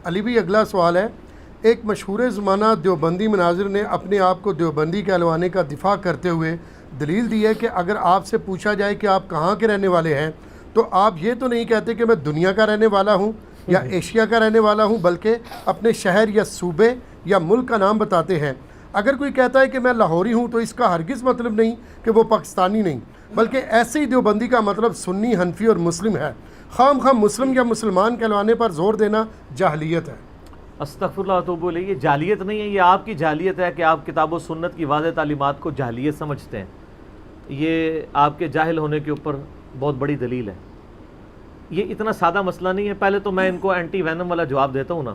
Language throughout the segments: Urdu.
علی بھی اگلا سوال ہے، ایک مشہور زمانہ دیوبندی مناظر نے اپنے آپ کو دیوبندی کہلوانے کا دفاع کرتے ہوئے دلیل دی ہے کہ اگر آپ سے پوچھا جائے کہ آپ کہاں کے رہنے والے ہیں تو آپ یہ تو نہیں کہتے کہ میں دنیا کا رہنے والا ہوں یا ایشیا کا رہنے والا ہوں، بلکہ اپنے شہر یا صوبے یا ملک کا نام بتاتے ہیں۔ اگر کوئی کہتا ہے کہ میں لاہوری ہوں تو اس کا ہرگز مطلب نہیں کہ وہ پاکستانی نہیں، بلکہ ایسے ہی دیوبندی کا مطلب سنی، حنفی اور مسلم ہے۔ خام خام مسلم یا مسلمان کہلوانے پر زور دینا جاہلیت ہے۔ استغفر اللہ واتوب الیہ۔ یہ جاہلیت نہیں ہے، یہ آپ کی جاہلیت ہے کہ آپ کتاب و سنت کی واضح تعلیمات کو جاہلیت سمجھتے ہیں۔ یہ آپ کے جاہل ہونے کے اوپر بہت بڑی دلیل ہے۔ یہ اتنا سادہ مسئلہ نہیں ہے۔ پہلے تو میں ان کو اینٹی وینم والا جواب دیتا ہوں نا۔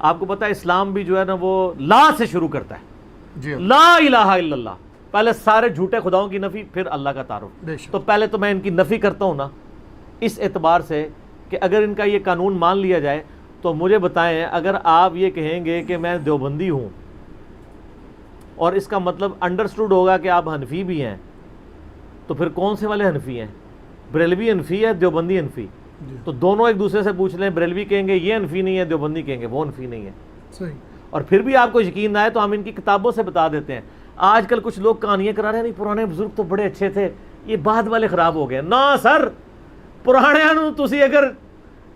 آپ کو پتہ ہے اسلام بھی جو ہے نا وہ لا سے شروع کرتا ہے، جی لا الہ الا اللہ، پہلے سارے جھوٹے خداؤں کی نفی، پھر اللہ کا تعارف۔ تو پہلے تو میں ان کی نفی کرتا ہوں نا اس اعتبار سے کہ اگر ان کا یہ قانون مان لیا جائے تو مجھے بتائیں، اگر آپ یہ کہیں گے کہ میں دیوبندی ہوں اور اس کا مطلب انڈرسٹوڈ ہوگا کہ آپ حنفی بھی ہیں، تو پھر کون سے والے حنفی ہیں؟ بریلوی حنفی ہے، دیوبندی حنفی؟ تو دونوں ایک دوسرے سے پوچھ لیں، بریلوی کہیں گے یہ حنفی نہیں ہے، دیوبندی کہیں گے وہ حنفی نہیں ہے۔ صحیح۔ اور پھر بھی آپ کو یقین نہ آئے تو ہم ان کی کتابوں سے بتا دیتے ہیں۔ آج کل کچھ لوگ کہانیاں کرا رہے ہیں، نہیں پرانے بزرگ تو بڑے اچھے تھے، یہ بعد والے خراب ہو گئے۔ نہ سر، پرانے تسی اگر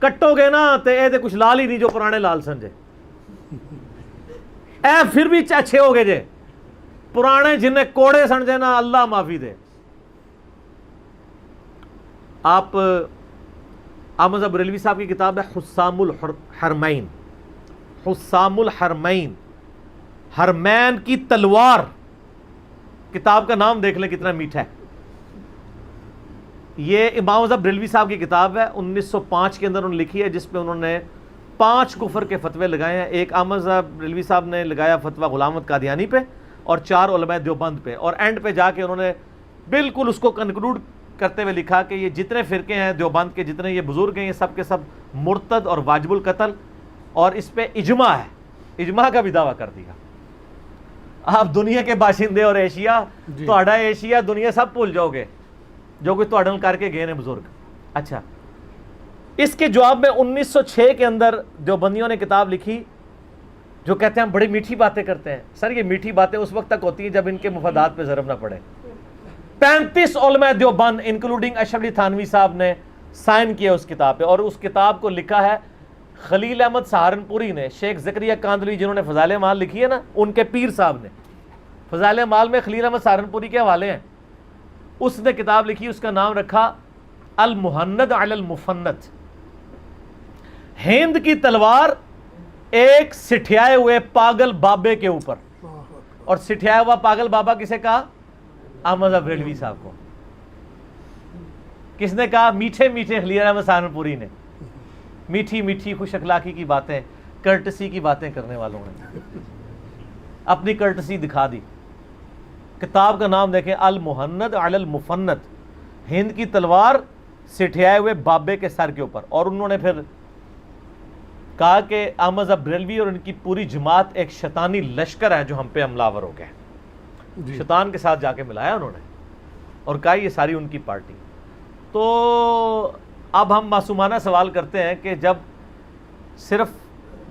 کٹو گے نا تو یہ کچھ لال ہی نہیں جو پرانے لال سنجے اے پھر بھی اچھے ہو گئے جے۔ پرانے جنہیں کوڑے سمجھے نا، اللہ معافی دے۔ آپ احمد بریلوی صاحب کی کتاب ہے حسام الحرمین، حسام الحرمین، حرمین کی تلوار، کتاب کا نام دیکھ لیں کتنا میٹھا ہے۔ یہ امام اعظم بریلوی صاحب کی کتاب ہے، 1905 کے اندر انہوں نے لکھی ہے، جس پہ انہوں نے 5 کفر کے فتوے لگائے ہیں۔ ایک احمد بریلوی صاحب نے لگایا فتویٰ غلام احمد قادیانی پہ، اور 4 علماء دیوبند پہ، اور اینڈ پہ جا کے انہوں نے بالکل اس کو کنکلوڈ کرتے ہوئے لکھا کہ یہ جتنے فرقے ہیں دیوبند کے، جتنے یہ بزرگ ہیں، یہ سب کے سب مرتد اور واجب القتل، اور اس پہ اجماع ہے، اجماع کا بھی دعویٰ کر دیا۔ آپ دنیا کے باشندے اور ایشیا، تہاڈا ایشیا دنیا سب بھول جاؤ گے جو کوئی تہاڈے نال کر کے گئے نے بزرگ۔ اچھا، اس کے جواب میں 1906 کے اندر دیوبندیوں نے کتاب لکھی جو کہتے ہیں ہم بڑی میٹھی باتیں کرتے ہیں۔ سر یہ میٹھی باتیں اس وقت تک ہوتی ہیں جب ان کے مفادات پہ ضرب نہ پڑے۔ 35 علماء دیوبند انکلوڈنگ اشرف علی تھانوی صاحب نے سائن کیا اس کتاب پہ، اور اس کتاب کو لکھا ہے خلیل احمد سہارنپوری نے۔ شیخ زکریا کاندھلی جنہوں نے فضائل اعمال لکھی ہے نا، ان کے پیر صاحب نے فضائل اعمال میں خلیل احمد سہارنپوری کے حوالے ہیں، اس نے کتاب لکھی، اس کا نام رکھا المہند علی المفند، ہند کی تلوار ایک سٹھیائے ہوئے پاگل بابے کے اوپر۔ اور سٹھیایا ہوا پاگل بابا کسے کہا؟ احمد بریلوی صاحب کو۔ کس نے کہا؟ میٹھے میٹھے خلیل احمد سہارنپوری نے، میٹھی میٹھی خوش اخلاقی کی باتیں، کرٹسی کی باتیں کرنے والوں نے اپنی کرٹسی دکھا دی۔ کتاب کا نام دیکھیں، المہند علی المفند، ہند کی تلوار سٹھیائے ہوئے بابے کے سر کے اوپر۔ اور انہوں نے پھر کہا کہ احمد بریلوی اور ان کی پوری جماعت ایک شیطانی لشکر ہے جو ہم پہ حملہ آور ہو گیا۔ شیطان کے ساتھ جا کے ملایا انہوں نے اور کہا یہ ساری ان کی پارٹی۔ تو اب ہم معصومانہ سوال کرتے ہیں کہ جب صرف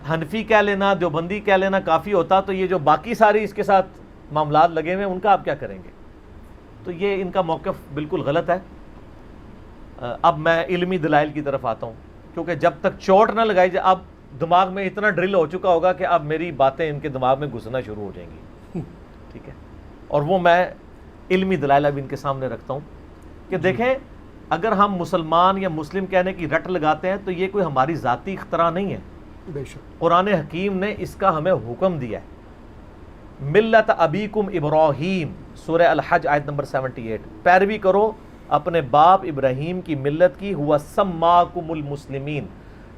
حنفی کہہ لینا، دیوبندی کہہ لینا کافی ہوتا تو یہ جو باقی ساری اس کے ساتھ معاملات لگے ہوئے ہیں ان کا آپ کیا کریں گے؟ تو یہ ان کا موقف بالکل غلط ہے۔ اب میں علمی دلائل کی طرف آتا ہوں، کیونکہ جب تک چوٹ نہ لگائی جائے، اب دماغ میں اتنا ڈرل ہو چکا ہوگا کہ اب میری باتیں ان کے دماغ میں گھسنا شروع ہو جائیں گی، ٹھیک ہے؟ اور وہ میں علمی دلائل اب ان کے سامنے رکھتا ہوں کہ دیکھیں، اگر ہم مسلمان یا مسلم کہنے کی رٹ لگاتے ہیں تو یہ کوئی ہماری ذاتی اختراع نہیں ہے، بے شک قرآن حکیم نے اس کا ہمیں حکم دیا ہے۔ ملت ابیکم ابراہیم، سورہ الحج آیت نمبر 78، پیروی کرو اپنے باپ ابراہیم کی ملت کی، ہوا سماکم المسلمین،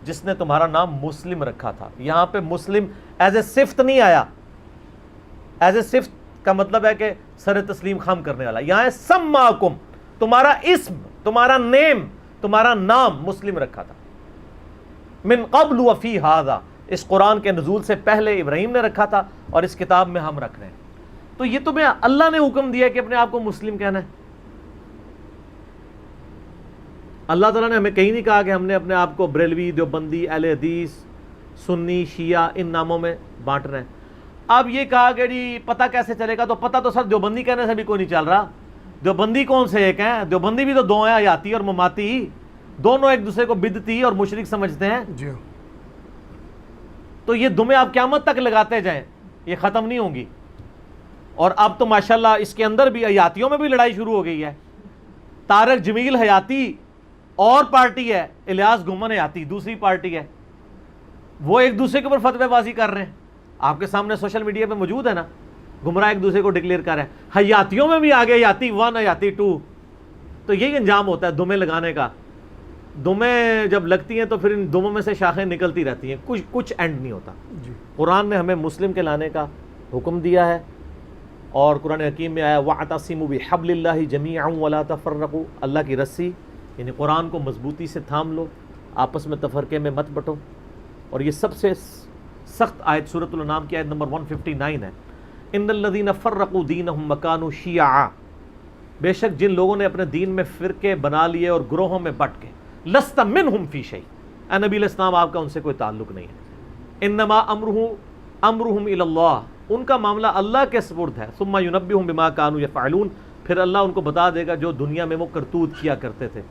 جس نے تمہارا نام مسلم رکھا تھا۔ یہاں پہ مسلم ایز اے صفت نہیں آیا، ایز اے صفت کا مطلب ہے کہ سر تسلیم خم کرنے والا، یہاں ہے سماکم، تمہارا اسم، تمہارا نیم، تمہارا نام مسلم رکھا تھا۔ من قبل وفی ھذا، اس قرآن کے نزول سے پہلے ابراہیم نے رکھا تھا اور اس کتاب میں ہم رکھ رہے ہیں۔ تو یہ تمہیں اللہ نے حکم دیا کہ اپنے آپ کو مسلم کہنا ہے۔ اللہ تعالیٰ نے ہمیں کہیں نہیں کہا کہ ہم نے اپنے آپ کو بریلوی، دیوبندی، اہل حدیث سنی شیعہ ان ناموں میں بانٹ رہے ہیں. اب یہ کہا کہ جی پتہ کیسے چلے گا, تو پتہ تو سر دیوبندی کہنے سے بھی کوئی نہیں چل رہا. دیوبندی کون سے ایک ہیں؟ دیوبندی بھی تو دو ہیں, حیاتی اور مماتی. دونوں ایک دوسرے کو بدعتی اور مشرک سمجھتے ہیں. جی تو یہ دمیں آپ قیامت تک لگاتے جائیں, یہ ختم نہیں ہوں گی. اور اب تو ماشاءاللہ اس کے اندر بھی حیاتیوں میں بھی لڑائی شروع ہو گئی ہے. طارق جمیل حیاتی اور پارٹی ہے, الیاس گھمن حیاتی دوسری پارٹی ہے. وہ ایک دوسرے کے اوپر فتوی بازی کر رہے ہیں, آپ کے سامنے سوشل میڈیا پہ موجود ہے نا, گمراہ ایک دوسرے کو ڈکلیئر کر رہے ہیں. حیاتیوں میں بھی آگے حیاتی 1 حیاتی 2. تو یہی انجام ہوتا ہے دمیں لگانے کا. دمیں جب لگتی ہیں تو پھر ان دموں میں سے شاخیں نکلتی رہتی ہیں, کچھ اینڈ نہیں ہوتا. قرآن نے ہمیں مسلم کے لانے کا حکم دیا ہے, اور قرآن حکیم میں آیا وَاعْتَصِمُوا بِحَبْلِ اللَّهِ جَمِيعًا وَلَا تَفَرَّقُوا, اللہ کی رسی یعنی قرآن کو مضبوطی سے تھام لو, آپس میں تفرقے میں مت بٹو. اور یہ سب سے سخت آیت سورۃ الانعام کی آیت نمبر 159 ہے. ان الذین فرقوا دینہم وکانوا شیعا, بے شک جن لوگوں نے اپنے دین میں فرقے بنا لیے اور گروہوں میں بٹ کے, لست منہم فی شیء, اے نبی علیہ السلام آپ کا ان سے کوئی تعلق نہیں ہے. انما امرہم الی اللہ, ان کا معاملہ اللہ کے سپرد ہے. ثم ینبئہم بما کانوا یفعلون, پھر اللہ ان کو بتا دے گا جو دنیا میں وہ کرتوت کیا کرتے تھے,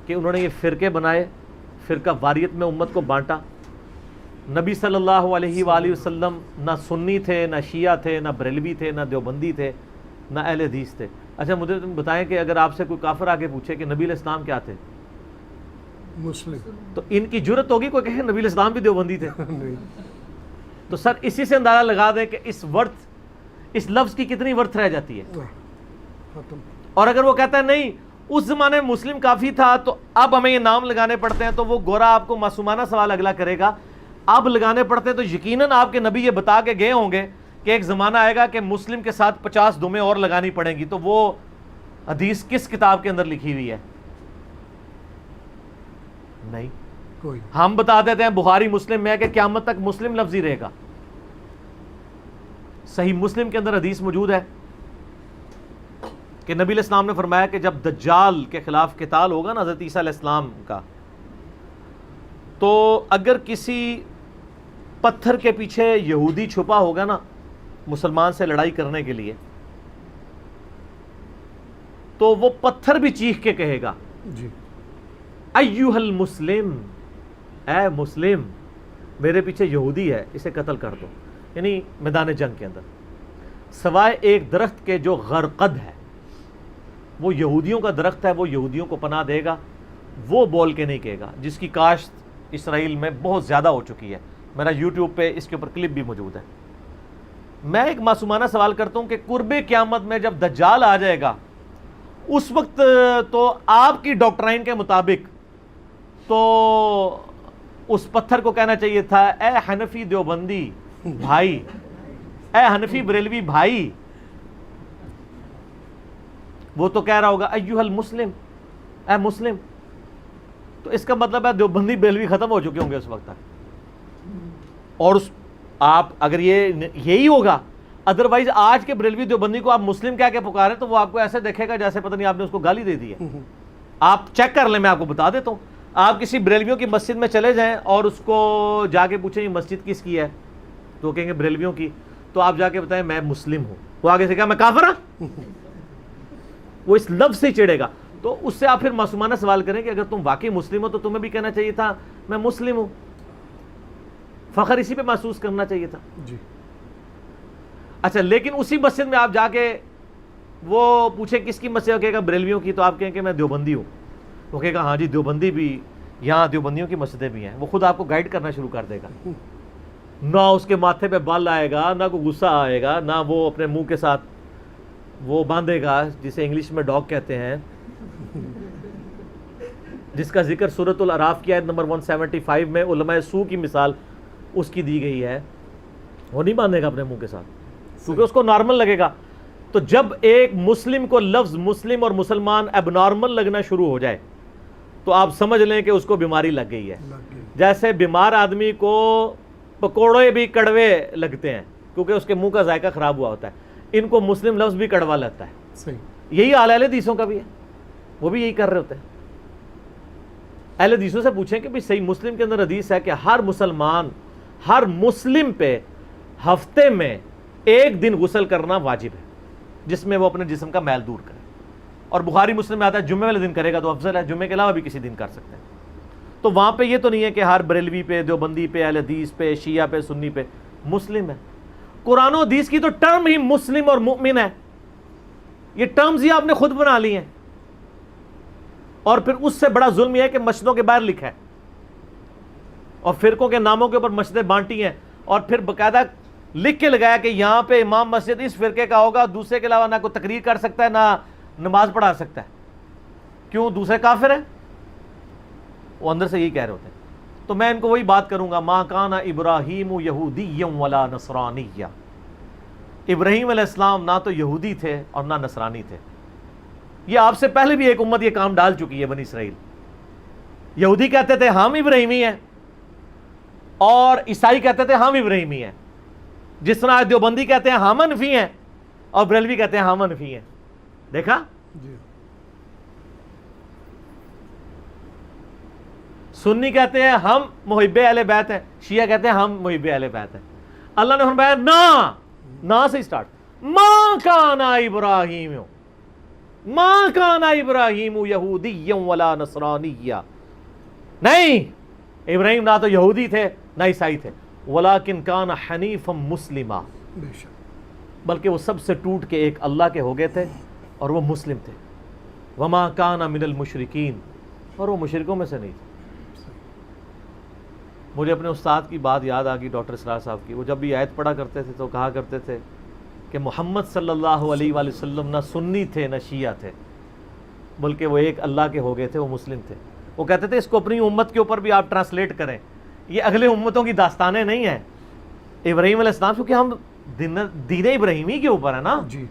کہ انہوں نے یہ فرقے بنائے, فرقہ واریت میں امت کو بانٹا. نبی صلی اللہ علیہ وآلہ وسلم نہ سنی تھے, نہ شیعہ تھے, نہ بریلوی تھے, نہ دیوبندی تھے, نہ اہل حدیث تھے. اچھا مجھے تم بتائیں کہ اگر آپ سے کوئی کافر آگے پوچھے کہ نبی علیہ السلام کیا تھے, مسلم, تو ان کی جرت ہوگی کوئی کہے نبی علیہ السلام بھی دیوبندی تھے؟ تو سر اسی سے اندازہ لگا دیں کہ اس لفظ کی کتنی ورتھ رہ جاتی ہے. اور اگر وہ کہتا ہے نہیں اس زمانے میں مسلم کافی تھا تو اب ہمیں یہ نام لگانے پڑتے ہیں, تو وہ گورا آپ کو معصومانہ سوال اگلا کرے گا, اب لگانے پڑتے ہیں تو یقیناً آپ کے نبی یہ بتا کے گئے ہوں گے کہ ایک زمانہ آئے گا کہ مسلم کے ساتھ 50 دمیں اور لگانی پڑیں گی. تو وہ حدیث کس کتاب کے اندر لکھی ہوئی ہے؟ نہیں, کوئی. ہم بتا دیتے ہیں بخاری مسلم میں کہ قیامت تک مسلم لفظ ہی رہے گا. صحیح مسلم کے اندر حدیث موجود ہے کہ نبی علیہ السلام نے فرمایا کہ جب دجال کے خلاف قتال ہوگا نا حضرت عیسیٰ علیہ السلام کا, تو اگر کسی پتھر کے پیچھے یہودی چھپا ہوگا نا مسلمان سے لڑائی کرنے کے لیے, تو وہ پتھر بھی چیخ کے کہے گا جی ایوہ المسلم, اے مسلم میرے پیچھے یہودی ہے, اسے قتل کر دو. یعنی میدان جنگ کے اندر سوائے ایک درخت کے جو غرقد ہے, وہ یہودیوں کا درخت ہے, وہ یہودیوں کو پناہ دے گا, وہ بول کے نہیں کہے گا, جس کی کاشت اسرائیل میں بہت زیادہ ہو چکی ہے. میرا یوٹیوب پہ اس کے اوپر کلپ بھی موجود ہے. میں ایک معصومانہ سوال کرتا ہوں کہ قرب قیامت میں جب دجال آ جائے گا, اس وقت تو آپ کی ڈاکٹرائن کے مطابق تو اس پتھر کو کہنا چاہیے تھا اے حنفی دیوبندی بھائی, اے حنفی بریلوی بھائی. وہ تو کہہ رہا ہوگا ایوہ المسلم, اے مسلم. تو اس کا مطلب ہے دیوبندی بریلوی ختم ہو چکے ہوں گے اس وقت تک. اور آپ اگر یہی ہوگا, ادروائز آج کے بریلوی دیوبندی کو آپ مسلم کہہ کے پکارے تو وہ آپ کو ایسے دیکھے گا جیسے پتہ نہیں آپ نے اس کو گالی دے دی ہے. آپ چیک کر لیں, میں آپ کو بتا دیتا ہوں. آپ کسی بریلویوں کی مسجد میں چلے جائیں اور اس کو جا کے پوچھیں یہ مسجد کس کی ہے, تو وہ کہیں گے بریلویوں کی. تو آپ جا کے بتائیں میں مسلم ہوں, وہ آگے سے کہا میں کافر ہوں, وہ اس لفظ سے چڑھے گا. تو اس سے آپ پھر معصومانہ سوال کریں کہ اگر تم واقعی مسلم ہو تو تمہیں بھی کہنا چاہیے تھا میں مسلم ہوں, فخر اسی پہ محسوس کرنا چاہیے تھا. جی اچھا, لیکن اسی مسجد میں آپ جا کے وہ پوچھیں کس کی مسجد, کہے گا بریلویوں کی, تو آپ کہیں کہ میں دیوبندی ہوں, وہ کہے گا ہاں جی دیوبندی بھی, یہاں دیوبندیوں کی مسجدیں بھی ہیں. وہ خود آپ کو گائیڈ کرنا شروع کر دے گا. نہ اس کے ماتھے پہ بال آئے گا, نہ کوئی غصہ آئے گا, نہ وہ اپنے منہ کے ساتھ وہ باندھے گا جسے انگلش میں ڈاگ کہتے ہیں, جس کا ذکر سورۃ الاعراف کی آیت نمبر 175 میں علماء سو کی مثال اس کی دی گئی ہے. وہ نہیں باندھے گا اپنے منہ کے ساتھ کیونکہ اس کو نارمل لگے گا. تو جب ایک مسلم کو لفظ مسلم اور مسلمان اب نارمل لگنا شروع ہو جائے تو آپ سمجھ لیں کہ اس کو بیماری لگ گئی ہے. جیسے بیمار آدمی کو پکوڑے بھی کڑوے لگتے ہیں کیونکہ اس کے منہ کا ذائقہ خراب ہوا ہوتا ہے, ان کو مسلم لفظ بھی کڑوا لگتا ہے. صحیح, یہی حال اہل حدیثوں کا بھی ہے, وہ بھی یہی کر رہے ہوتے ہیں. اہل حدیثوں سے پوچھیں کہ بھئی صحیح مسلم کے اندر حدیث ہے کہ ہر مسلمان ہر مسلم پہ ہفتے میں 1 دن غسل کرنا واجب ہے، جس میں وہ اپنے جسم کا میل دور کرے، اور بخاری مسلم میں آتا ہے جمعے والے دن کرے گا تو افضل ہے، جمعے کے علاوہ بھی کسی دن کر سکتے ہیں۔ تو وہاں پہ یہ تو نہیں ہے کہ ہر بریلوی پہ، دیوبندی پہ، اہل حدیث پہ، شیعہ پہ، سنی پہ، مسلم ہے۔ قرآن و حدیث کی تو ٹرم ہی مسلم اور مؤمن ہے، یہ ٹرمز ہی آپ نے خود بنا لی ہیں، اور پھر اس سے بڑا ظلم یہ ہے کہ مسجدوں کے باہر لکھا ہے اور فرقوں کے ناموں کے اوپر مسجدیں بانٹی ہیں، اور پھر باقاعدہ لکھ کے لگایا کہ یہاں پہ امام مسجد اس فرقے کا ہوگا، دوسرے کے علاوہ نہ کوئی تقریر کر سکتا ہے نہ نماز پڑھا سکتا ہے۔ کیوں؟ دوسرے کافر ہیں، وہ اندر سے یہی کہہ رہے ہوتے ہیں۔ تو میں ان کو وہی بات کروں گا، ما کان ابراہیم یہودی ولا نصرانی، ابراہیم علیہ السلام نہ تو یہودی تھے اور نہ نصرانی تھے۔ یہ آپ سے پہلے بھی ایک امت یہ کام ڈال چکی ہے، بنی اسرائیل۔ یہودی کہتے تھے ہم ابراہیمی ہیں، اور عیسائی کہتے تھے ہم ابراہیمی ہیں، جس طرح دیوبندی کہتے ہیں ہم حنفی ہیں اور بریلوی کہتے ہیں ہم حنفی ہیں۔ دیکھا؟ جی سنی کہتے ہیں ہم محب اہل بیت ہیں، شیعہ کہتے ہیں ہم محب اہل بیت ہیں۔ اللہ نے فرمایا نہ سے اسٹارٹ، ما کان ابراہیم یہودی ولا نصرانی، نہیں، ابراہیم نہ تو یہودی تھے نہ عیسائی تھے، ولیکن کان حنیفا مسلما، بے شک، بلکہ وہ سب سے ٹوٹ کے ایک اللہ کے ہو گئے تھے اور وہ مسلم تھے۔ وما کان من المشرکین، اور وہ مشرکوں میں سے نہیں تھے۔ مجھے اپنے استاد کی بات یاد آ گئی، ڈاکٹر اسرار صاحب کی۔ وہ جب بھی آیت پڑھا کرتے تھے تو کہا کرتے تھے کہ محمد صلی اللہ علیہ وآلہ وسلم نہ سنی تھے نہ شیعہ تھے، بلکہ وہ ایک اللہ کے ہو گئے تھے، وہ مسلم تھے۔ وہ کہتے تھے اس کو اپنی امت کے اوپر بھی آپ ٹرانسلیٹ کریں، یہ اگلے امتوں کی داستانیں نہیں ہیں۔ ابراہیم علیہ السلام، کیونکہ ہم دین ابراہیمی کے اوپر ہے نا، جی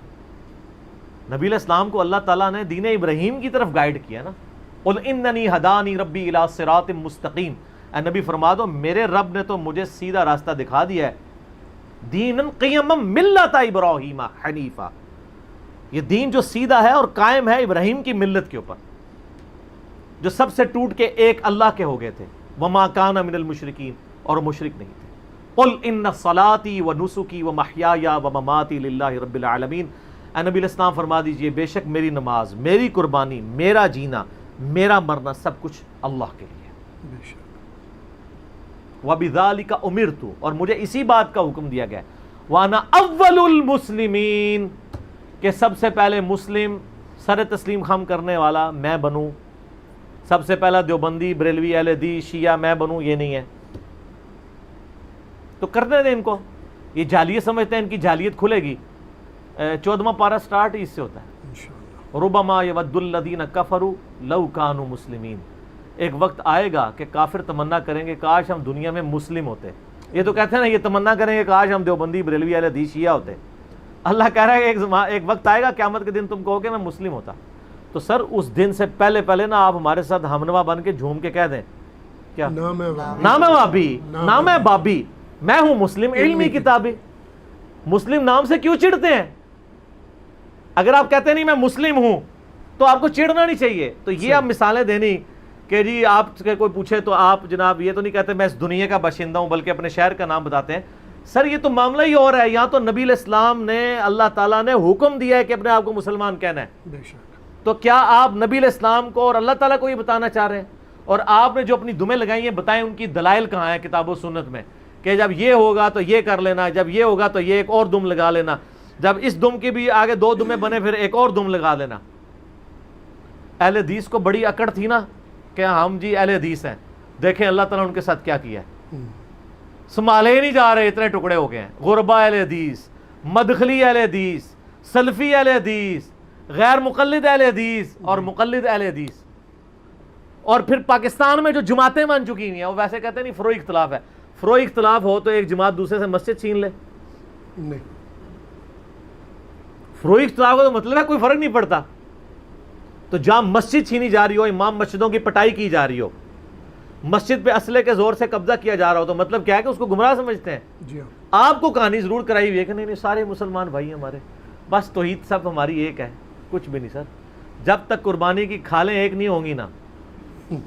نبی علیہ السلام کو اللہ تعالیٰ نے دین ابراہیم کی طرف گائیڈ کیا نا۔ قل اننی ہدانی ربی الی صراط مستقیم، اے نبی فرما دو میرے رب نے تو مجھے سیدھا راستہ دکھا دیا ہے، دین قیما ملت ابراہیم حنیفا، یہ دین جو سیدھا ہے اور قائم ہے ابراہیم کی ملت کے اوپر، جو سب سے ٹوٹ کے ایک اللہ کے ہو گئے تھے۔ وما کان من المشرکین، اور مشرک نہیں تھے۔ قل ان صلاتی و نسکی و محیای و مماتی للہ رب العالمین، اے نبی علیہ السلام فرما دیجئے بے شک میری نماز، میری قربانی، میرا جینا، میرا مرنا سب کچھ اللہ کے لیے۔ بے شک، وَبِذَلِكَ أُمِرْتُ، اور مجھے اسی بات کا حکم دیا گیا، وَأَنَا أَوَّلُ الْمُسْلِمِينَ، کہ سب سے پہلے مسلم سر تسلیم خم کرنے والا میں بنوں، سب سے پہلا دیوبندی، بریلوی، اہل حدیث، شیعہ میں بنوں، یہ نہیں ہے۔ تو کرنے دیں ان کو، یہ جعلیت سمجھتے ہیں، ان کی جعلیت کھلے گی۔ 14واں پارہ سٹارٹ ہی اس سے ہوتا ہے، انشاءاللہ۔ ربما یود الذین کفروا لو کانوا مسلمین، ایک وقت آئے گا کہ کافر تمنا کریں گے کاش ہم دنیا میں مسلم ہوتے۔ یہ تو کہتے ہیں نا، یہ تمنا کریں گے کاش ہم دیوبندی، بریلوی، اہل حدیث، شیعہ ہوتے۔ اللہ کہہ رہا ہے کہ ایک وقت آئے گا قیامت کے دن تم کہو کہ میں مسلم ہوتا۔ تو سر اس دن سے پہلے نا آپ ہمارے ساتھ ہمنوا بن کے جھوم کے کہہ دیں، کیا نہ میں نہ میں وابی نہ میں بابی، میں ہوں مسلم علمی کتابی۔ مسلم نام سے کیوں چڑھتے ہیں؟ اگر آپ کہتے نہیں میں مسلم ہوں تو آپ کو چڑھنا نہیں چاہیے۔ تو یہ آپ مثالیں دینی کہ جی آپ کے کوئی پوچھے تو آپ جناب یہ تو نہیں کہتے میں اس دنیا کا باشندہ ہوں، بلکہ اپنے شہر کا نام بتاتے ہیں۔ سر یہ تو معاملہ ہی اور ہے، یہاں تو نبی علیہ السلام نے، اللہ تعالیٰ نے حکم دیا ہے کہ اپنے آپ کو مسلمان کہنا ہے۔ بے شک، تو کیا آپ نبی علیہ السلام کو اور اللہ تعالیٰ کو یہ بتانا چاہ رہے ہیں؟ اور آپ نے جو اپنی دمیں لگائی ہیں بتائیں ان کی دلائل کہاں ہیں کتاب و سنت میں، کہ جب یہ ہوگا تو یہ کر لینا، جب یہ ہوگا تو یہ ایک اور دم لگا لینا، جب اس دم کی بھی آگے 2 دمیں بنے پھر ایک اور دم لگا لینا۔ اہل حدیث کو بڑی اکڑ تھی نا کہ ہم جی اہل حدیث ہیں، دیکھیں اللہ تعالیٰ نے ان کے ساتھ کیا کیا ہے، سنبھالے ہی نہیں جا رہے، اتنے ٹکڑے ہو گئے ہیں۔ غربا اہل حدیث، مدخلی اہل حدیث، سلفی اہل حدیث، غیر مقلد اہل حدیث اور مقلد اہل حدیث۔ اور پھر پاکستان میں جو جماعتیں بن چکی ہوئی ہیں، وہ ویسے کہتے ہیں نہیں فروئی اختلاف ہے، فروئی اختلاف ہو تو ایک جماعت دوسرے سے مسجد چھین لے، نہیں، فروئی اختلاف ہو تو مطلب ہے کوئی فرق نہیں پڑتا۔ تو جہاں مسجد چھینی جا رہی ہو، امام مسجدوں کی پٹائی کی جا رہی ہو، مسجد پہ اسلحے کے زور سے قبضہ کیا جا رہا ہو، تو مطلب کیا ہے کہ اس کو گمراہ سمجھتے ہیں۔ جی ہاں، آپ کو کہانی ضرور کرائی ہوئی ہے کہ نہیں سارے مسلمان بھائی ہمارے، بس توحید سب ہماری ایک ہے، کچھ بھی نہیں سر۔ جب تک قربانی کی کھالیں ایک نہیں ہوں گی نا،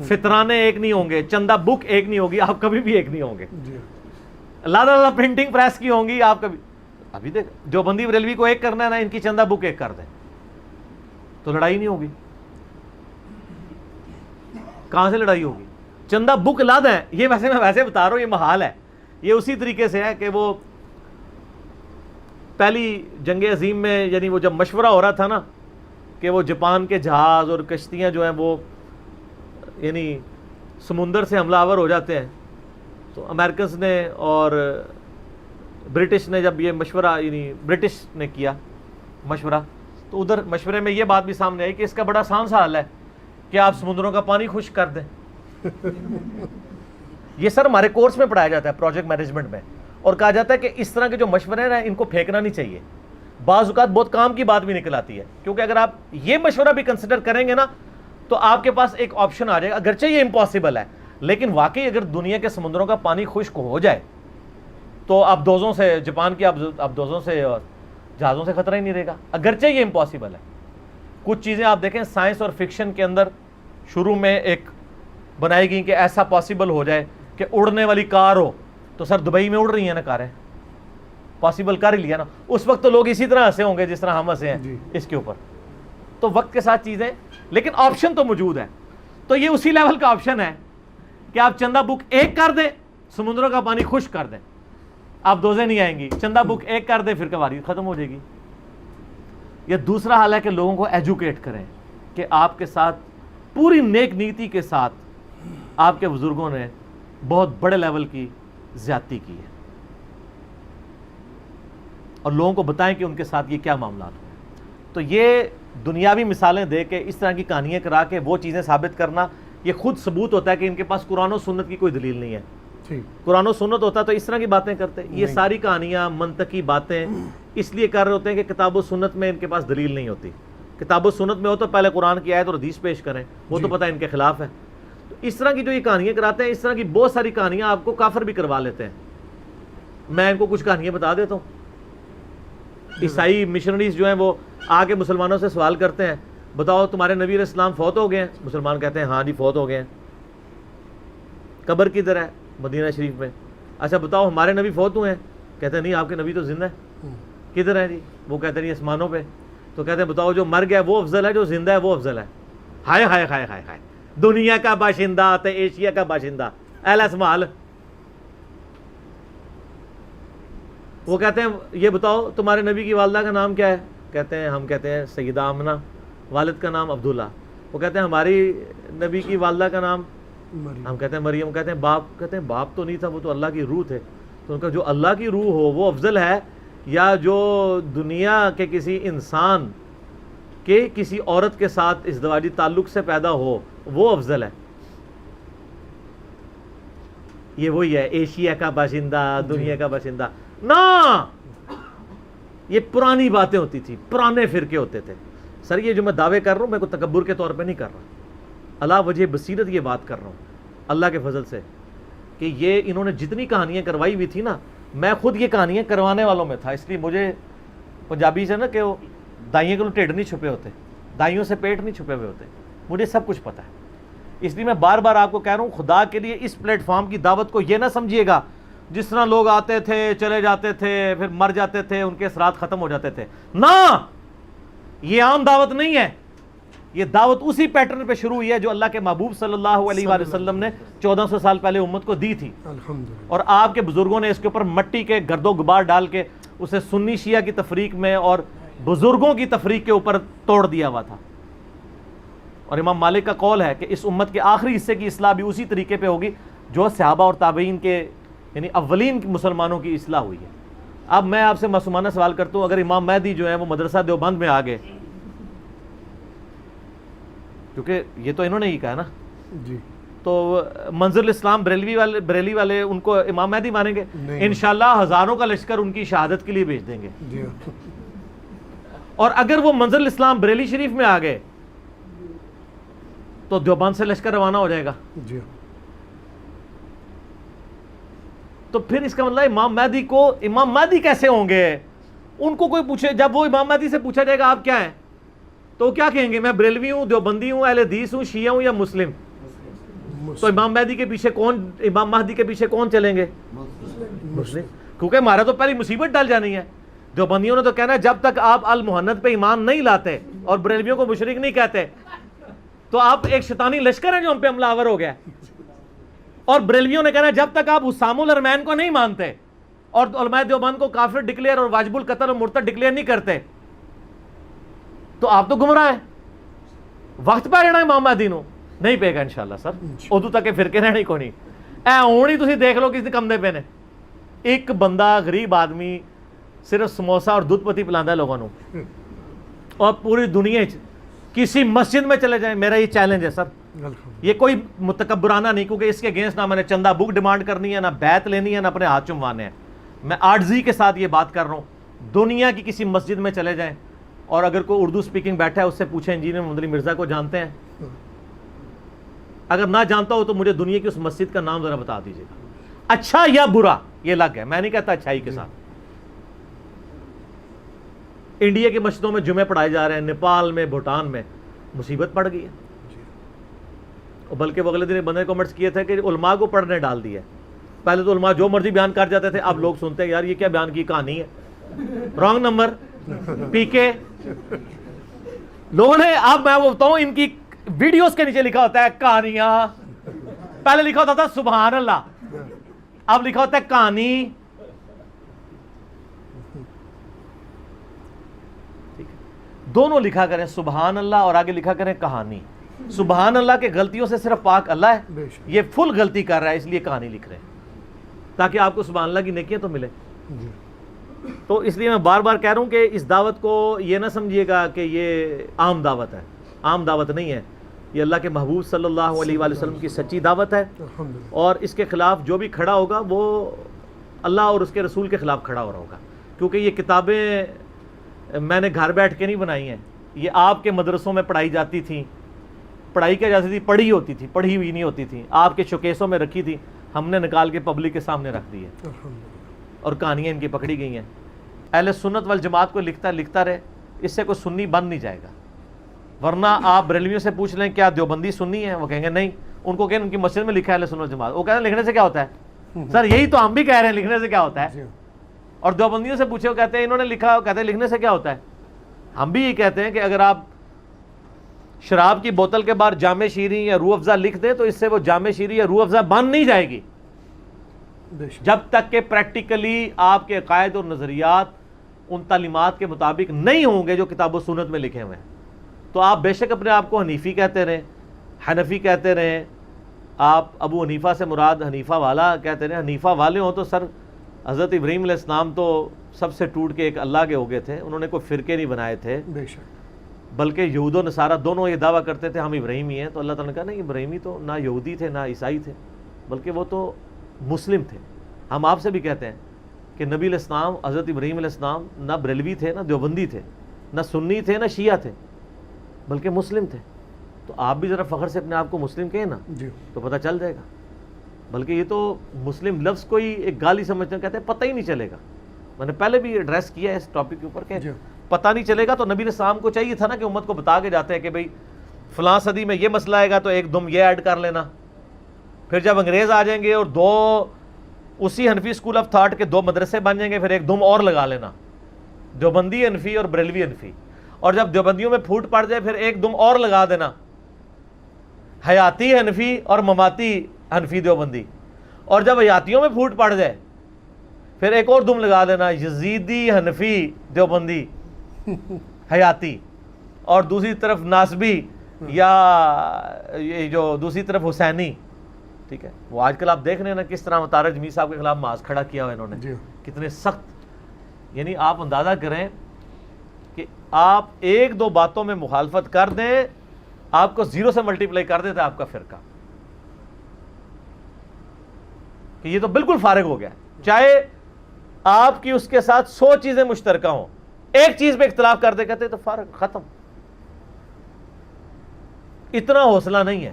فطرانے ایک نہیں ہوں گے، چندہ بک ایک نہیں ہوگی، آپ کبھی بھی ایک نہیں ہوں گے۔ جی ہاں، اللہ پرنٹنگ پریس کی ہوں گی آپ کبھی ابھی دیکھ دیوبندی بریلوی کو ایک کرنا ہے نا ان کی چندہ بک ایک کر دیں تو لڑائی نہیں ہوگی. کہاں سے لڑائی ہوگی؟ چندہ بک لا دیں. یہ ویسے میں ویسے بتا رہا ہوں یہ محال ہے. یہ اسی طریقے سے ہے کہ وہ پہلی جنگ عظیم میں یعنی وہ جب مشورہ ہو رہا تھا نا کہ وہ جاپان کے جہاز اور کشتیاں جو ہیں وہ یعنی سمندر سے حملہ آور ہو جاتے ہیں تو امریکنز نے اور برٹش نے جب یہ مشورہ یعنی برٹش نے کیا مشورہ تو ادھر مشورے میں یہ بات بھی سامنے آئی کہ اس کا بڑا آسان سا حل ہے کہ آپ سمندروں کا پانی خشک کر دیں. یہ سر ہمارے کورس میں پڑھایا جاتا ہے پروجیکٹ مینجمنٹ میں اور کہا جاتا ہے کہ اس طرح کے جو مشورے ہیں ان کو پھینکنا نہیں چاہیے. بعض اوقات بہت کام کی بات بھی نکل آتی ہے کیونکہ اگر آپ یہ مشورہ بھی کنسیڈر کریں گے نا تو آپ کے پاس ایک آپشن آ جائے گا. اگرچہ یہ امپاسبل ہے لیکن واقعی اگر دنیا کے سمندروں کا پانی خشک ہو جائے تو اب دوزوں سے جاپان کی اب دوزوں سے اور جہازوں سے خطرہ ہی نہیں رہے گا. اگرچہ یہ امپاسبل ہے. کچھ چیزیں آپ دیکھیں سائنس اور فکشن کے اندر شروع میں ایک بنائی گئی کہ ایسا پاسبل ہو جائے کہ اڑنے والی کار ہو تو سر دبئی میں اڑ رہی ہیں نا کاریں پاسبل کر ہی لیا نا. اس وقت تو لوگ اسی طرح ہنسے ہوں گے جس طرح ہم ہنسے ہیں اس کے اوپر. تو وقت کے ساتھ چیزیں لیکن آپشن تو موجود ہے. تو یہ اسی لیول کا آپشن ہے کہ آپ چندہ بک ایک کر دیں سمندروں کا پانی خشک کر دیں آپ دوزیں نہیں آئیں گی. چندہ بک ایک کر دیں پھر کباری ختم ہو جائے گی. یہ دوسرا حال ہے کہ لوگوں کو ایجوکیٹ کریں کہ آپ کے ساتھ پوری نیک نیتی کے ساتھ آپ کے بزرگوں نے بہت بڑے لیول کی زیادتی کی ہے اور لوگوں کو بتائیں کہ ان کے ساتھ یہ کیا معاملات ہوئے. تو یہ دنیاوی مثالیں دے کے اس طرح کی کہانیاں کرا کے وہ چیزیں ثابت کرنا یہ خود ثبوت ہوتا ہے کہ ان کے پاس قرآن و سنت کی کوئی دلیل نہیں ہے. قرآن و سنت ہوتا تو اس طرح کی باتیں کرتے. یہ ساری کہانیاں منطقی باتیں اس لیے کر رہے ہوتے ہیں کہ کتاب و سنت میں ان کے پاس دلیل نہیں ہوتی. کتاب و سنت میں ہو تو پہلے قرآن کی آیت اور حدیث پیش کریں وہ تو پتہ ان کے خلاف ہے. تو اس طرح کی جو یہ کہانیاں کراتے ہیں اس طرح کی بہت ساری کہانیاں آپ کو کافر بھی کروا لیتے ہیں. میں ان کو کچھ کہانیاں بتا دیتا ہوں. عیسائی مشنریز جو ہیں وہ آ کے مسلمانوں سے سوال کرتے ہیں بتاؤ تمہارے نبی علیہ السلام فوت ہو گئے ہیں. مسلمان کہتے ہیں ہاں جی فوت ہو گئے ہیں. قبر کدھر ہے؟ مدینہ شریف میں. اچھا بتاؤ ہمارے نبی فوت ہوئے ہیں؟ کہتے ہیں نہیں آپ کے نبی تو زندہ ہے. کدھر ہے جی؟ وہ کہتے ہیں آسمانوں پہ. تو کہتے ہیں بتاؤ جو مر گیا وہ افضل ہے جو زندہ ہے وہ افضل ہے؟ ہائے ہائے ہائے ہائے ہائے دنیا کا باشندہ تے ایشیا کا باشندہ اہل اسمال. وہ کہتے ہیں یہ بتاؤ تمہارے نبی کی والدہ کا نام کیا ہے؟ کہتے ہیں ہم کہتے ہیں سیدہ آمنہ. والد کا نام عبداللہ. وہ کہتے ہیں ہماری نبی کی والدہ کا نام ہم کہتے ہیں مریم. کہتے ہیں باپ تو نہیں تھا وہ تو اللہ کی روح تھے. تو ان کا جو اللہ کی روح ہو وہ افضل ہے یا جو دنیا کے کسی انسان کے کسی عورت کے ساتھ ازدواجی تعلق سے پیدا ہو وہ افضل ہے؟ یہ وہی ہے ایشیا کا باشندہ دنیا کا باشندہ. نا یہ پرانی باتیں ہوتی تھی پرانے فرقے ہوتے تھے. سر یہ جو میں دعوے کر رہا ہوں میں کو تکبر کے طور پہ نہیں کر رہا. اللہ وجہ بصیرت یہ بات کر رہا ہوں اللہ کے فضل سے کہ یہ انہوں نے جتنی کہانیاں کروائی ہوئی تھی نا میں خود یہ کہانیاں کروانے والوں میں تھا. اس لیے مجھے پنجابی سے نا کہ وہ دائیوں کے ٹیڈ نہیں چھپے ہوتے دائیوں سے پیٹ نہیں چھپے ہوئے ہوتے. مجھے سب کچھ پتہ ہے. اس لیے میں بار بار آپ کو کہہ رہا ہوں خدا کے لیے اس پلیٹ فارم کی دعوت کو یہ نہ سمجھیے گا جس طرح لوگ آتے تھے چلے جاتے تھے پھر مر جاتے تھے ان کے اثرات ختم ہو جاتے تھے. نہ یہ عام دعوت نہیں ہے. یہ دعوت اسی پیٹرن پہ شروع ہوئی ہے جو اللہ کے محبوب صلی اللہ علیہ وآلہ وسلم نے 1400 سال پہلے امت کو دی تھی. اور آپ کے بزرگوں نے اس کے اوپر مٹی کے گرد و غبار ڈال کے اسے سنی شیعہ کی تفریق میں اور بزرگوں کی تفریق کے اوپر توڑ دیا ہوا تھا. اور امام مالک کا قول ہے کہ اس امت کے آخری حصے کی اصلاح بھی اسی طریقے پہ ہوگی جو صحابہ اور تابعین کے یعنی اولین مسلمانوں کی اصلاح ہوئی ہے. اب میں آپ سے معصومانہ سوال کرتا ہوں اگر امام مہدی جو ہے وہ مدرسہ دیوبند میں آ گئے کیونکہ یہ تو انہوں نے ہی کہا نا جی تو منظر الاسلام بریلی والے ان کو امام مہدی مانیں گے؟ انشاءاللہ ہزاروں کا لشکر ان کی شہادت کے لیے بھیج دیں گے. اور اگر وہ منظر الاسلام بریلی شریف میں آ گئے تو دیوبند سے لشکر روانہ ہو جائے گا. تو پھر اس کا مطلب امام مہدی کیسے ہوں گے؟ ان کو کوئی پوچھے جب وہ امام مہدی سے پوچھا جائے گا آپ کیا ہیں تو کیا کہیں گے؟ میں بریلوی ہوں دیوبندی ہوں اہل حدیث ہوں شیعہ ہوں یا مسلم. تو امام مہدی کے پیچھے کون چلیں گے؟ مسلم، کیونکہ ہمارا تو پہلی مصیبت ڈال جانی ہے. دیوبندیوں نے تو کہنا ہے جب تک آپ المحنت پہ ایمان نہیں لاتے اور بریلویوں کو مشرک نہیں کہتے تو آپ ایک شیطانی لشکر ہیں جو ہم پہ حملہ آور ہو گیا. اور بریلویوں نے کہنا ہے جب تک آپ اسام الحرمین کو نہیں مانتے اور علماء دیوبند کو کافر ڈکلیئر اور واجب القتل اور مرتد ڈکلیئر نہیں کرتے تو آپ تو گمراہ ہیں. وقت پہ رہنا امام مہدی نو نہیں پے گا انشاءاللہ سر. ادو تک کے فرقے رہنے کو نہیں. اے ہون ہی تسی دیکھ لو کسی کمدے پہ نے ایک بندہ غریب آدمی صرف سموسا اور دودھ پتی پلاندا ہے لوگوں نو اور پوری دنیا کسی مسجد میں چلے جائیں. میرا یہ چیلنج ہے سر, یہ کوئی متکبرانہ نہیں, کیونکہ اس کے اگینسٹ نہ میں نے چندہ بک ڈیمانڈ کرنی ہے, نہ بیعت لینی ہے, نہ اپنے ہاتھ چموانے ہیں. میں عاجزی کے ساتھ یہ بات کر رہا ہوں. دنیا کی کسی مسجد میں چلے جائیں اور اگر کوئی اردو سپیکنگ بیٹھا ہے اس سے پوچھیں انجینئر محمد علی مرزا کو جانتے ہیں؟ اگر نہ جانتا ہو تو مجھے دنیا کی اس مسجد کا نام ذرا بتا دیجیے گا, اچھا یا برا یہ الگ ہے, میں نہیں کہتا اچھائی کے ساتھ. انڈیا کی مسجدوں میں جمعے پڑھائے جا رہے ہیں, نیپال میں, بھوٹان میں مصیبت پڑ گئی ہے. بلکہ وہ اگلے دن بندے کمنٹس کیے تھے کہ علماء کو پڑھنے ڈال دیا. پہلے تو علماء جو مرضی بیان کر جاتے تھے, اب لوگ سنتے ہیں یار یہ کیا بیان کی کہانی ہے, رانگ نمبر پی کے لوگوں نے. اب میں وہ بتاؤں ان کی ویڈیوز کے نیچے لکھا ہوتا ہے کہانیاں, پہلے لکھا ہوتا تھا سبحان اللہ, اب لکھا ہوتا ہے کہانی. دونوں لکھا کریں سبحان اللہ اور آگے لکھا کریں کہانی. سبحان اللہ کے غلطیوں سے صرف پاک اللہ ہے, یہ فل غلطی کر رہا ہے اس لیے کہانی لکھ رہے ہیں تاکہ آپ کو سبحان اللہ کی نیکیاں تو ملے. تو اس لیے میں بار بار کہہ رہا ہوں کہ اس دعوت کو یہ نہ سمجھیے گا کہ یہ عام دعوت ہے. عام دعوت نہیں ہے, یہ اللہ کے محبوب صلی اللہ علیہ وآلہ وسلم کی سچی دعوت ہے, اور اس کے خلاف جو بھی کھڑا ہوگا وہ اللہ اور اس کے رسول کے خلاف کھڑا ہو رہا ہوگا. کیونکہ یہ کتابیں میں نے گھر بیٹھ کے نہیں بنائی ہیں, یہ آپ کے مدرسوں میں پڑھائی جاتی تھیں. پڑھائی کیا جاتی تھی, پڑھی ہوتی تھی, پڑھی ہوئی نہیں ہوتی تھی. آپ کے شوکیسوں میں رکھی تھی, ہم نے نکال کے پبلک کے سامنے رکھ دی ہے اور کہانیاں ان کی پکڑی گئی ہیں. اہل سنت والجماعت کو لکھتا رہے, اس سے کوئی سنی بن نہیں جائے گا. ورنہ آپ بریلویوں سے پوچھ لیں کیا دیوبندی سنی ہے, وہ کہیں گے نہیں. ان کو کہیں ان کی مسجد میں لکھا ہے اہل سنت والجماعت, وہ کہتے ہیں لکھنے سے کیا ہوتا ہے سر, یہی تو ہم بھی کہہ رہے ہیں لکھنے سے کیا ہوتا ہے. اور دیوبندیوں سے پوچھے وہ کہتے ہیں انہوں نے لکھا, کہتے ہیں لکھنے سے کیا ہوتا ہے. ہم بھی یہ کہتے ہیں کہ اگر آپ شراب کی بوتل کے بعد جامع شیریں یا روح افزا لکھ دیں تو اس سے وہ جامع شیریں یا روح افزا بن نہیں جائے گی جب تک کہ پریکٹیکلی آپ کے عقائد اور نظریات ان تعلیمات کے مطابق نہیں ہوں گے جو کتاب و سنت میں لکھے ہوئے ہیں. تو آپ بے شک اپنے آپ کو حنیفی کہتے رہیں, حنفی کہتے رہیں, آپ ابو حنیفہ سے مراد حنیفہ والا کہتے رہیں. حنیفہ والے ہوں تو سر حضرت ابراہیم علیہ السلام تو سب سے ٹوٹ کے ایک اللہ کے ہو گئے تھے, انہوں نے کوئی فرقے نہیں بنائے تھے. بے شک. بلکہ یہود و نصارہ دونوں یہ دعویٰ کرتے تھے ہم ابراہیمی ہیں, تو اللہ تعالیٰ نے کہا نہیں, ابراہیمی تو نہ یہودی تھے نہ عیسائی تھے, بلکہ وہ تو مسلم تھے. ہم آپ سے بھی کہتے ہیں کہ نبی علیہ السلام حضرت ابراہیم علیہ السلام نہ بریلوی تھے نہ دیوبندی تھے نہ سنی تھے نہ شیعہ تھے, بلکہ مسلم تھے. تو آپ بھی ذرا فخر سے اپنے آپ کو مسلم کہیں نا تو پتہ چل جائے گا. بلکہ یہ تو مسلم لفظ کو ہی ایک گالی سمجھتے ہیں, کہتے ہیں پتہ ہی نہیں چلے گا. میں نے پہلے بھی ایڈریس کیا ہے اس ٹاپک کے اوپر کہ پتہ نہیں چلے گا. تو نبی علیہ السلام کو چاہیے تھا نا کہ امت کو بتا کے جاتے ہیں کہ بھئی فلاں صدی میں یہ مسئلہ آئے گا تو ایک دم یہ ایڈ کر لینا. پھر جب انگریز آ جائیں گے اور دو اسی حنفی اسکول آف تھاٹ کے دو مدرسے بن جائیں گے, پھر ایک دم اور لگا لینا, دیوبندی حنفی اور بریلوی حنفی. اور جب دیوبندیوں میں پھوٹ پڑ جائے پھر ایک دم اور لگا دینا, حیاتی حنفی اور مماتی حنفی دیوبندی. اور جب حیاتیوں میں پھوٹ پڑ جائے پھر ایک اور دم لگا دینا, یزیدی حنفی دیوبندی حیاتی, اور دوسری طرف ناسبی یا یہ جو دوسری طرف حسینی. ٹھیک ہے, وہ آج کل آپ دیکھ رہے ہیں نا کس طرح مطار جمیل صاحب کے خلاف معاذ کھڑا کیا ہوا انہوں نے, کتنے سخت. یعنی آپ اندازہ کریں کہ آپ ایک دو باتوں میں مخالفت کر دیں, آپ کو زیرو سے ملٹیپلائی کر دیتا ہے آپ کا فرقہ, کہ یہ تو بالکل فارغ ہو گیا. چاہے آپ کی اس کے ساتھ 100 چیزیں مشترکہ ہوں, ایک چیز پہ اختلاف کر دے کہتے تو فارغ, ختم. اتنا حوصلہ نہیں ہے.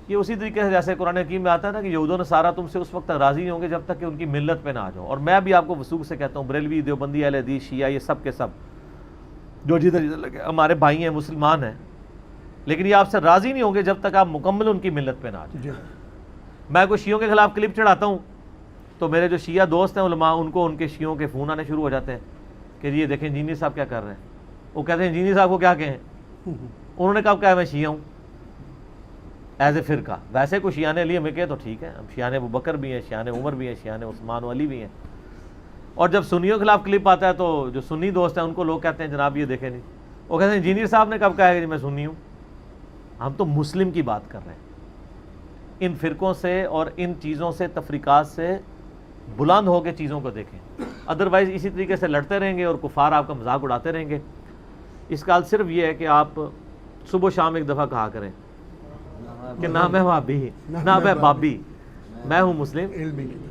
یہ اسی طریقے سے جیسے قرآن حکیم میں آتا ہے نا کہ یہود و نصارہ تم سے اس وقت تک راضی نہیں ہوں گے جب تک کہ ان کی ملت پہ نہ آ جاؤ. اور میں بھی آپ کو وثوق سے کہتا ہوں, بریلوی, دیوبندی, اہل حدیث, شیعہ, یہ سب کے سب جو جدھر جدھر لگے ہمارے بھائی ہیں, مسلمان ہیں, لیکن یہ آپ سے راضی نہیں ہوں گے جب تک آپ مکمل ان کی ملت پہ نہ آ جائیں. میں کوئی شیعوں کے خلاف کلپ چڑھاتا ہوں, تو میرے جو شیعہ دوست ہیں علماء، ان کو ان کے شیعوں کے فون آنے شروع ہو جاتے ہیں کہ یہ دیکھیں انجینئر صاحب کیا کر رہے ہیں. وہ کہتے ہیں انجینئر صاحب کو کیا کہیں، انہوں نے کب کہا میں شیعہ ہوں ایز اے فرقہ. ویسے کوئی شیعہ علی ہمیں کہے تو ٹھیک ہے، ہم شیعہ ابوبکر بھی ہیں، شیعہ عمر بھی ہیں، شیعہ عثمان و علی بھی ہیں. اور جب سنیوں کے خلاف کلپ آتا ہے تو جو سنی دوست ہیں ان کو لوگ کہتے ہیں جناب یہ دیکھیں نہیں. وہ کہتے ہیں انجینئر صاحب نے کب کہا ہے کہ میں سنی ہوں. ہم تو مسلم کی بات کر رہے ہیں. ان فرقوں سے اور ان چیزوں سے، تفریقات سے بلند ہو کے چیزوں کو دیکھیں. ادروائز اسی طریقے سے لڑتے رہیں گے اور کفار آپ کا مذاق اڑاتے رہیں گے. اس کا حل صرف یہ ہے کہ آپ صبح و شام ایک دفعہ کہا کریں کہ نہ میں بھابی نہ میں بابی، میں ہوں مسلم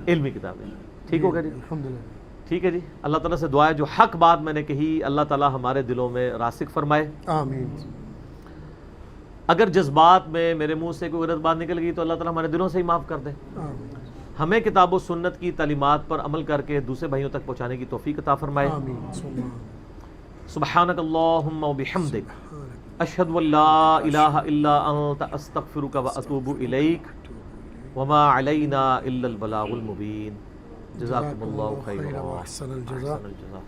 علمی کتابیں. ٹھیک ہوگا جی؟ الحمدللہ. ٹھیک ہے جی. اللہ تعالیٰ سے دعا ہے جو حق بات میں نے کہی اللہ تعالیٰ ہمارے دلوں میں راسخ فرمائے. آمین. اگر جذبات میں میرے منہ سے کوئی غلط بات نکل گئی تو اللہ تعالیٰ ہمارے دلوں سے ہی معاف کر دے. آمین. ہمیں کتاب و سنت کی تعلیمات پر عمل کر کے دوسرے بھائیوں تک پہنچانے کی توفیق عطا فرمائے. آمین. سبحانک اللہم و بحمدک اشہد ان لا الہ الا انت استغفرک و اتوب الیک وما علینا الا البلاغ المبین. جزاکم اللہ خیرا احسن الجزاء. الجزاء.